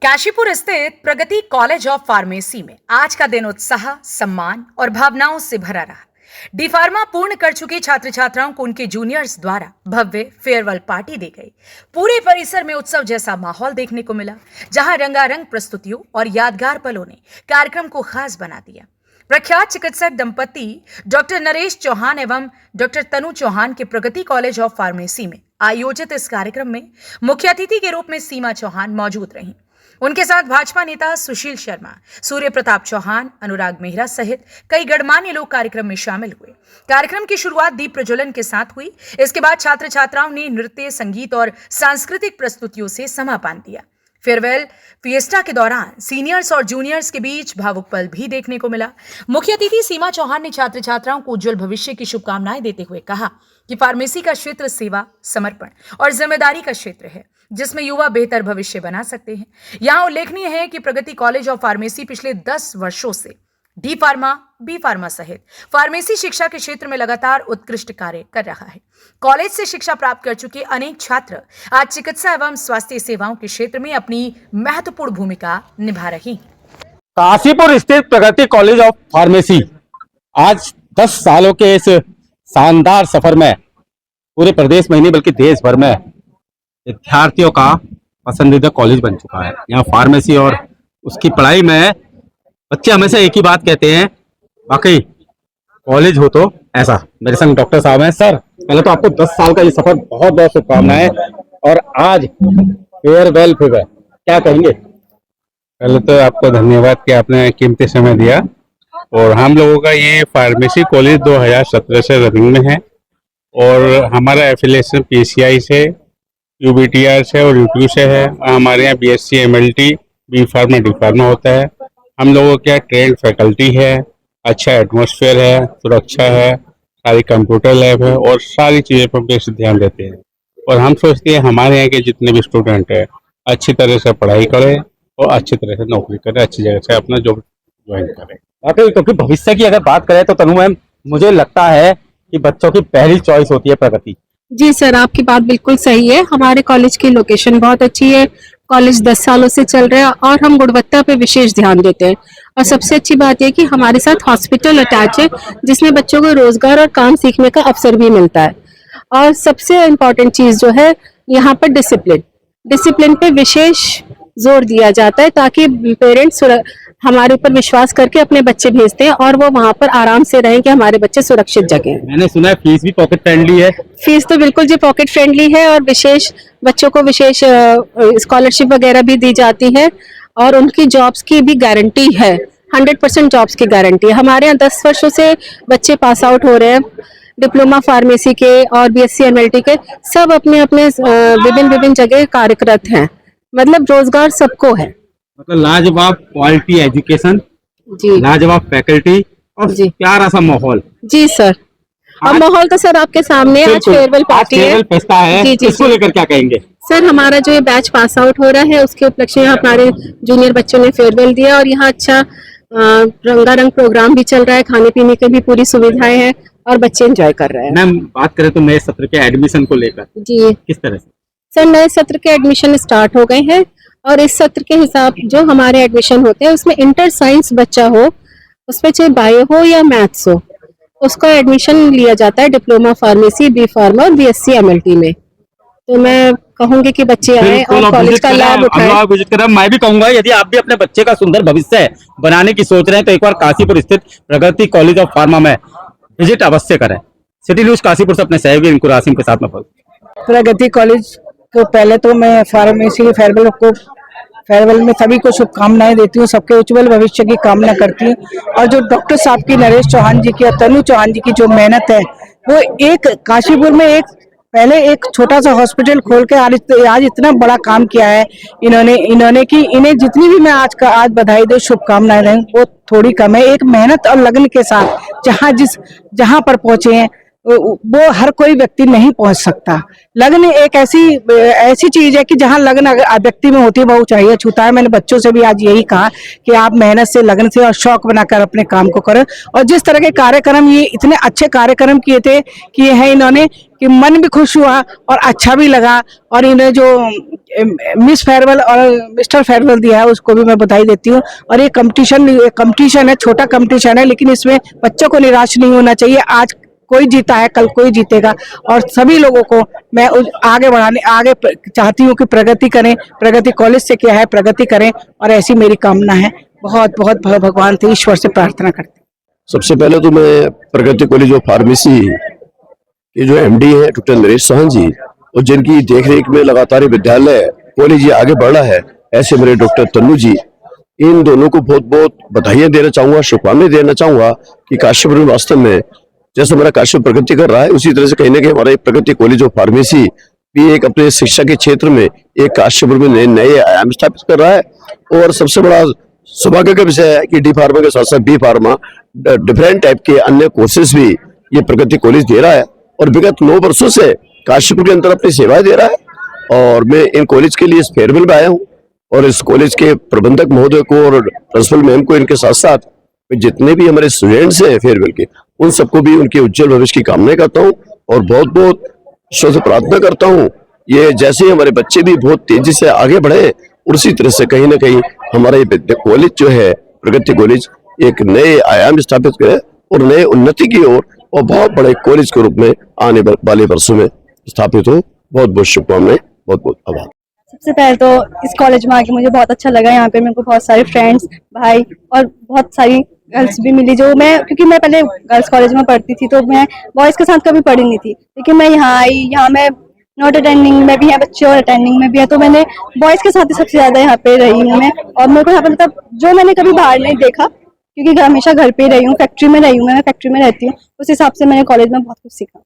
काशीपुर स्थित प्रगति college of pharmacy में आज का दिन उत्साह, सम्मान और भावनाओं से भरा रहा। डी फार्मा पूर्ण कर चुके छात्र छात्राओं को उनके जूनियर्स द्वारा भव्य फेयरवेल पार्टी दी गई। पूरे परिसर में उत्सव जैसा माहौल देखने को मिला, जहां रंगारंग प्रस्तुतियों और यादगार पलों ने कार्यक्रम को खास बना दिया। प्रख्यात चिकित्सक दंपति डॉक्टर नरेश चौहान एवं डॉक्टर तनु चौहान के प्रगति कॉलेज ऑफ फार्मेसी में आयोजित इस कार्यक्रम में मुख्य अतिथि के रूप में सीमा चौहान मौजूद रहीं। उनके साथ भाजपा नेता सुशील शर्मा, सूर्य प्रताप चौहान, अनुराग मेहरा सहित कई गणमान्य लोग कार्यक्रम में शामिल हुए। कार्यक्रम की शुरुआत दीप प्रज्वलन के साथ हुई। इसके बाद छात्र छात्राओं ने नृत्य, संगीत और सांस्कृतिक प्रस्तुतियों से समापन दिया। फेयरवेल फिएस्टा के दौरान सीनियर्स और जूनियर्स के बीच भावुक पल भी देखने को मिला। मुख्य अतिथि सीमा चौहान ने छात्र छात्राओं को उज्जवल भविष्य की शुभकामनाएं देते हुए कहा कि फार्मेसी का क्षेत्र सेवा, समर्पण और जिम्मेदारी का क्षेत्र है, जिसमें युवा बेहतर भविष्य बना सकते हैं। यहाँ उल्लेखनीय है कि प्रगति कॉलेज ऑफ फार्मेसी पिछले 10 वर्षों से डी फार्मा, बी फार्मा सहित फार्मेसी शिक्षा के क्षेत्र में लगातार उत्कृष्ट कार्य कर रहा है। कॉलेज से शिक्षा प्राप्त कर चुके अनेक छात्र आज चिकित्सा एवं स्वास्थ्य सेवाओं के क्षेत्र में अपनी महत्वपूर्ण भूमिका निभा रही हैं। काशीपुर स्थित प्रगति कॉलेज ऑफ फार्मेसी आज 10 सालों के इस शानदार सफर में पूरे प्रदेश में नहीं बल्कि देश भर में विद्यार्थियों का पसंदीदा कॉलेज बन चुका है। यहाँ फार्मेसी और उसकी पढ़ाई में बच्चे हमेशा एक ही बात कहते हैं, वाकई कॉलेज हो तो ऐसा। मेरे संग डॉक्टर साहब हैं। सर, पहले तो आपको 10 साल का ये सफर बहुत बहुत शुभकामनाएं और आज फेयरवेल क्या कहेंगे? पहले तो आपको धन्यवाद कि आपने कीमती समय दिया। और हम लोगों का ये फार्मेसी कॉलेज 2017 से रनिंग में है और हमारा एफिलिएशन पीसीआई से, यूबीटीआर से और यूट्यू से है। हमारे यहाँ BSc MLT, B pharma, D pharma होता है। हम लोगों के यहाँ ट्रेंड फैकल्टी है, अच्छा एटमॉस्फेयर है, सुरक्षा है, सारी कंप्यूटर लैब है और सारी चीज़ें पर बेस ध्यान देते हैं। और हम सोचते हैं हमारे यहाँ के जितने भी स्टूडेंट हैं अच्छी तरह से पढ़ाई करें और अच्छी तरह से नौकरी करें, अच्छी जगह से अपना जॉब ज्वाइन करें। क्योंकि भविष्य की अगर बात करें तो तनु मैम, मुझे लगता है कि बच्चों की पहली चॉइस होती है प्रगति। जी सर, आपकी बात बिल्कुल सही है। हमारे कॉलेज की लोकेशन बहुत अच्छी है। कॉलेज 10 सालों से चल रहा है और हम गुणवत्ता पे विशेष ध्यान देते हैं। और सबसे अच्छी बात यह कि हमारे साथ हॉस्पिटल अटैच है, जिसमें बच्चों को रोजगार और काम सीखने का अवसर भी मिलता है। और सबसे इम्पोर्टेंट चीज जो है यहाँ पर डिसिप्लिन पे विशेष जोर दिया जाता है, ताकि पेरेंट्स हमारे ऊपर विश्वास करके अपने बच्चे भेजते हैं और वो वहाँ पर आराम से रहें कि हमारे बच्चे सुरक्षित जगह हैं। मैंने सुना है फीस भी पॉकेट फ्रेंडली है। फीस तो बिल्कुल जी पॉकेट फ्रेंडली है और विशेष बच्चों को विशेष स्कॉलरशिप वगैरह भी दी जाती है और उनकी जॉब्स की भी गारंटी है। 100% जॉब्स की गारंटी है। हमारे यहाँ 10 वर्षों से बच्चे पास आउट हो रहे हैं। डिप्लोमा फार्मेसी के और बीएससी एमएलटी के सब अपने अपने विभिन्न जगह कार्यरत हैं। मतलब रोजगार सबको है। मतलब लाजवाब क्वालिटी एजुकेशन जी, लाजवाब फैकल्टी और जी, प्यारा सा माहौल। जी सर। अब माहौल तो सर आपके सामने आज फेयरवेल पार्टी है। जी, जी, इसको लेकर क्या कहेंगे? सर, हमारा जो ये बैच पास आउट हो रहा है उसके उपलक्ष्य में हमारे जूनियर बच्चों ने फेयरवेल दिया और यहाँ अच्छा रंगारंग प्रोग्राम भी चल रहा है। खाने पीने की भी पूरी सुविधाएं हैं और बच्चे एंजॉय कर रहे हैं। मैम, बात करें तो नए सत्र के एडमिशन को लेकर जी, किस तरह से? सर, नए सत्र के एडमिशन स्टार्ट हो गए हैं और इस सत्र के हिसाब जो हमारे एडमिशन होते हैं उसमें इंटर साइंस बच्चा हो, उसमें चाहे बायो हो या मैथ्स हो, उसका एडमिशन लिया जाता है डिप्लोमा फार्मेसी, बी फार्मा और बीएससी एमएलटी में। तो मैं कहूंगी कि बच्चे आए और कॉलेज का लाभ उठाएं। मैं भी कहूंगा यदि आप भी अपने बच्चे का सुंदर भविष्य बनाने की सोच रहे हैं तो एक बार काशीपुर स्थित प्रगति कॉलेज ऑफ फार्मा में विजिट अवश्य करें। सिटी न्यूज काशीपुर से अपने सहयोगी रिंकू रासिम के साथ में। प्रगति कॉलेज को पहले तो मैं फार्मेसी के फेयरवेल में सभी को शुभकामनाएं देती हूँ, सबके उज्जवल भविष्य की कामना करती हूँ। और जो डॉक्टर साहब की, नरेश चौहान जी की और तनु चौहान जी की जो मेहनत है, वो एक काशीपुर में पहले एक छोटा सा हॉस्पिटल खोल के आज इतना बड़ा काम किया है इन्होंने कि इन्हें जितनी भी मैं आज बधाई दे, शुभकामनाएं दें, वो थोड़ी कम है। एक मेहनत और लगन के साथ जहाँ पर पहुंचे हैं वो हर कोई व्यक्ति नहीं पहुंच सकता। लगन एक ऐसी चीज है कि जहां लगन व्यक्ति में होती है वो ऊंचाई छूता है। मैंने बच्चों से भी आज यही कहा कि आप मेहनत से, लगन से और शौक बनाकर अपने काम को करें। और जिस तरह के कार्यक्रम, ये इतने अच्छे कार्यक्रम किए हैं इन्होंने कि मन भी खुश हुआ और अच्छा भी लगा। और इन्हें जो मिस फेयरवेल और मिस्टर फेयरवेल दिया है, उसको भी मैं बधाई देती हूँ। और ये कंपटीशन है, छोटा कंपटीशन है, लेकिन इसमें बच्चों को निराश नहीं होना चाहिए। आज कोई जीता है, कल कोई जीतेगा। और सभी लोगों को मैं आगे चाहती हूँ कि प्रगति करें, प्रगति कॉलेज से क्या है, प्रगति करें, और ऐसी मेरी कामना है। बहुत बहुत भगवान से, ईश्वर से प्रार्थना करती हूँ। सबसे पहले तो मैं प्रगति कॉलेज ऑफ फार्मेसी के जो एमडी है डॉक्टर नरेश चौहान जी, और जिनकी देखरेख में लगातार विद्यालय कॉलेज ये आगे बढ़ रहा है, ऐसे मेरे डॉक्टर तन्नू जी, इन दोनों को बहुत बहुत बधाइयां देना चाहूंगा, शुभकामनाएं देना चाहूंगा कि काश्यप में वास्तव में जैसे हमारा काश्यप प्रगति कर रहा है, उसी तरह से कहीं ना कहीं हमारा प्रगति कॉलेज ऑफ फार्मेसी भी एक अपने शिक्षा के क्षेत्र में एक काश्यप में नए आयाम स्थापित कर रहा है। और सबसे बड़ा सौभाग्य का विषय है कि डी फार्मा के साथ साथ बी फार्मा डिफरेंट टाइप के अन्य कोर्सेज भी ये प्रगति कॉलेज दे रहा है, और विगत 9 वर्षों से काशीपुर के अंदर अपनी सेवाएं दे रहा है। और मैं इन कॉलेज के लिए इस फेयरवेल में आया हूँ, और इस कॉलेज के प्रबंधक महोदय को और प्रिंसिपल मैम को, इनके साथ साथ जितने भी हमारे स्टूडेंट्स हैं फेयरवेल के, उन सबको भी उनके उज्जवल भविष्य की कामना करता हूँ, और बहुत बहुत ईश्वर से प्रार्थना करता हूँ ये जैसे ही हमारे बच्चे भी बहुत तेजी से आगे बढ़े, उसी तरह से कहीं ना कहीं हमारा ये कॉलेज जो है प्रगति कॉलेज एक नए आयाम स्थापित करे और नए उन्नति की ओर और बहुत बड़े कॉलेज के रूप में आने वाले वर्षों में स्थापित हो। बहुत बहुत शुभकामनाएं, बहुत बहुत आभार। सबसे पहले तो इस कॉलेज में आके मुझे बहुत अच्छा लगा। यहाँ पे मेरे को बहुत सारे फ्रेंड्स, भाई और बहुत सारी गर्ल्स भी मिली, जो मैं, क्योंकि मैं पहले गर्ल्स कॉलेज में पढ़ती थी तो मैं बॉयज के साथ कभी पढ़ी नहीं थी, लेकिन मैं यहाँ आई, यहाँ मैं नॉट अटेंडिंग में भी है बच्चे और अटेंडिंग में भी है, तो मैंने बॉयज के साथ ही सबसे ज्यादा यहाँ पे रही हूँ मैं। और मेरे को यहाँ पे मतलब जो मैंने कभी बाहर नहीं देखा, क्योंकि हमेशा घर पे रही हूँ, फैक्ट्री में रही हूँ, मैं फैक्ट्री में रहती हूँ, उस हिसाब से मैंने कॉलेज में बहुत कुछ सीखा।